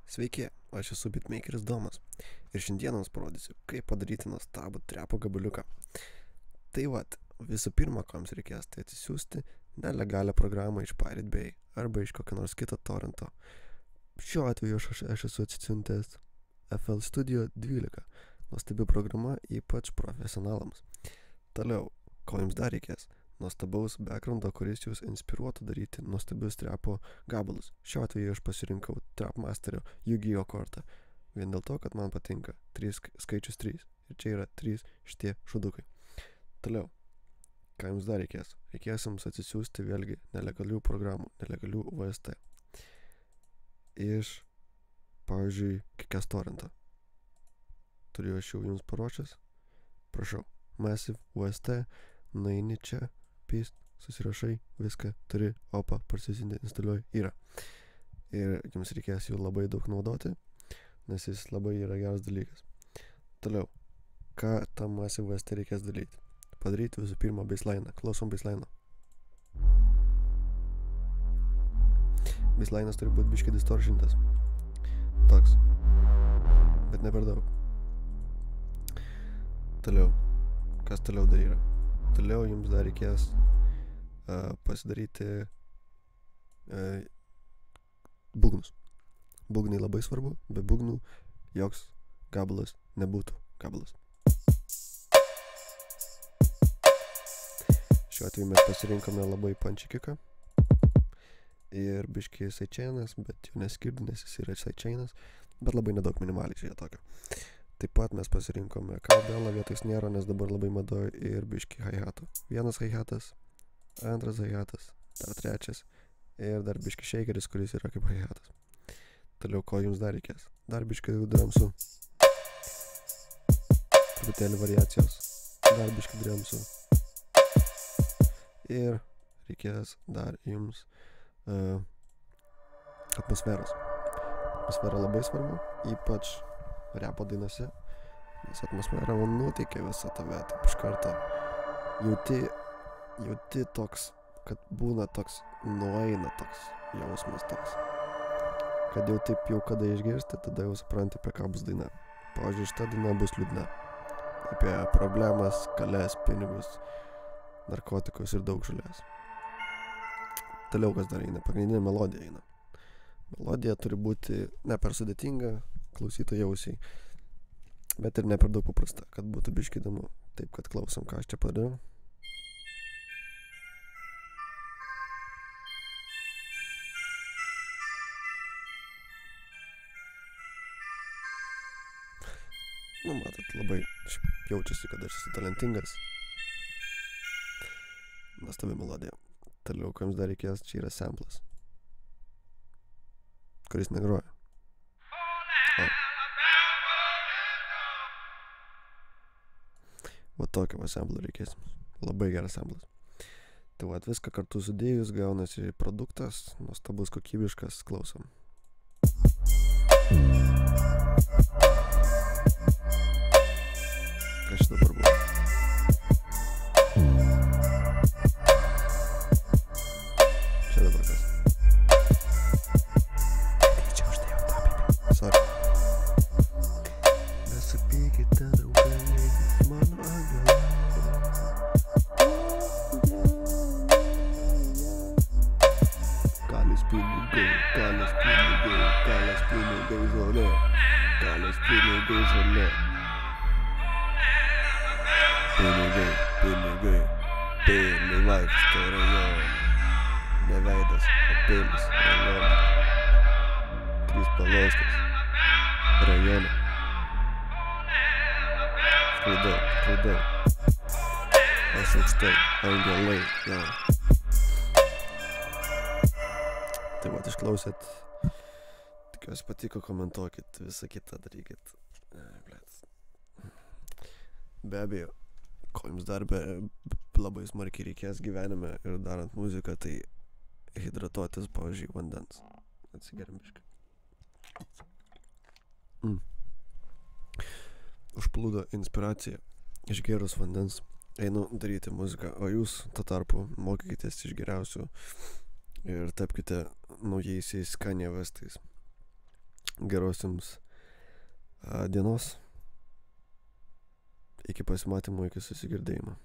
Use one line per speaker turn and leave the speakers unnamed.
Sveiki, aš esu beatmakeris Domas ir šiandien jums parodysiu, kaip padaryti nuostabų trepo gabaliuką. Tai vat, visų pirma, ko jums reikės, tai atsisiųsti nelegalią programą iš Pirate Bay arba iš kokio nors kito torrento. Šiuo atveju aš esu atsisiuntęs FL Studio 12, nuostabi programa ypač profesionalams. Toliau, ko jums dar reikės? Nuostabaus backgroundo, kuris jūs inspiruotų daryti nuostabius trepo gabalus. Šiuo atveju aš pasirinkau Trapmasterio Yu-Gi-Oh kortą. Vien dėl to, kad man patinka skaičius 3. Ir čia yra 3 šitie šudukai. Toliau, ką jums dar reikės? Reikės jums atsisiųsti vėlgi nelegalių programų, nelegalių VST. Iš, pavyzdžiui, Kikės torrento. Turiu aš jau jums paruošęs. Prašau, Massive VST, nueini čia, pist, susirašai, viską turi, opa, parsisinti, instaliuoji, yra. Ir jums reikės jų labai daug naudoti, nes jis labai yra geras dalykas. Toliau, ką tam Massive VST reikės daryti? Padaryti visų pirma baseline'ą. Klausom baseline'ą. Baseline'as turi būti biškai distortiontas. Toks. Bet ne per daug. Toliau. Kas toliau dar yra? Toliau jums dar reikės pasidaryti būgnus. Būgnai labai svarbu, be būgnų joks gabalas nebūtų gabalas. Šiuo atveju mes pasirinkome labai punchy kicką ir biškai sidechainas, bet jau neskirdi, nes jis yra sidechainas, bet labai nedaug minimaliai čia tokio. Taip pat mes pasirinkome cowbellą vietoj snėro, nes dabar labai madoj ir biški hi-hatų. Vienas hi-hatas, antras hi-hatas, dar trečias ir dar biški shakeris, kuris yra kaip hi-hatas. Toliau, ko jums dar reikės? Dar biški drumsų. Truputėlį variacijos. Dar biški drumsų. Ir reikės dar jums atmosferos. Atmosfera labai svarbu, ypač repo dainose, nes atmosfera man nuteikia visą tave, taip iš karto jauti toks, kad būna toks, nueina toks jausmas toks, kad jau taip jau kada išgirsti, tada jau supranti, apie ką bus daina. Pavyzdžiui, šita daina bus liūdna, apie problemas, kales, pinigus, narkotikus ir daug žolės. Toliau kas dar eina, pagrindinė melodija eina. Melodija turi būti ne per sudėtinga klausytojų ausiai, bet ir ne per daug paprasta, kad būtų biškį įdomu. Taip, kad klausom, ką aš čia padariau. Nu, matot, labai jaučiasi, kad aš esu talentingas. Nuostabi melodija. Toliau, ko jums dar reikės, čia yra samplas, kuris negroja. Va tokio samplą reikės. Labai geras samplas. Tai va, viską kartu sudėjus gaunasi produktas, nuostabus, kokybiškas, klausom. Kas čia dabar buvo? Čia dabar kas? Čia uždėjau tą bibį. Sorry. Nesupykite, draugai, mano angelai. Kalės pinigai žolė. Kalės pinigai žolė. Pinigai, pinigai vaikšto rajoną. Ne veidas, o pėlis rajoną. 3 palauskas rajoną. Skraidau. Aš aukštai, angelai, jau. Tai vat išklausėt. Tikiuosi patiko, komentuokit, visą kitą darykit. Be abejo, ko jums dar labai smarkiai reikės gyvenime ir darant muziką, tai hidratuotis, pavyzdžiui, vandens. Atsigeriam biškai. Užplūdo inspiracija. Išgėrus vandens einu daryti muziką, o jūs tuo tarpu mokykitės iš geriausių ir tapkite naujaisiais Kanye Westais. Geros jums dienos. Iki pasimatymo, iki susigirdėjimo.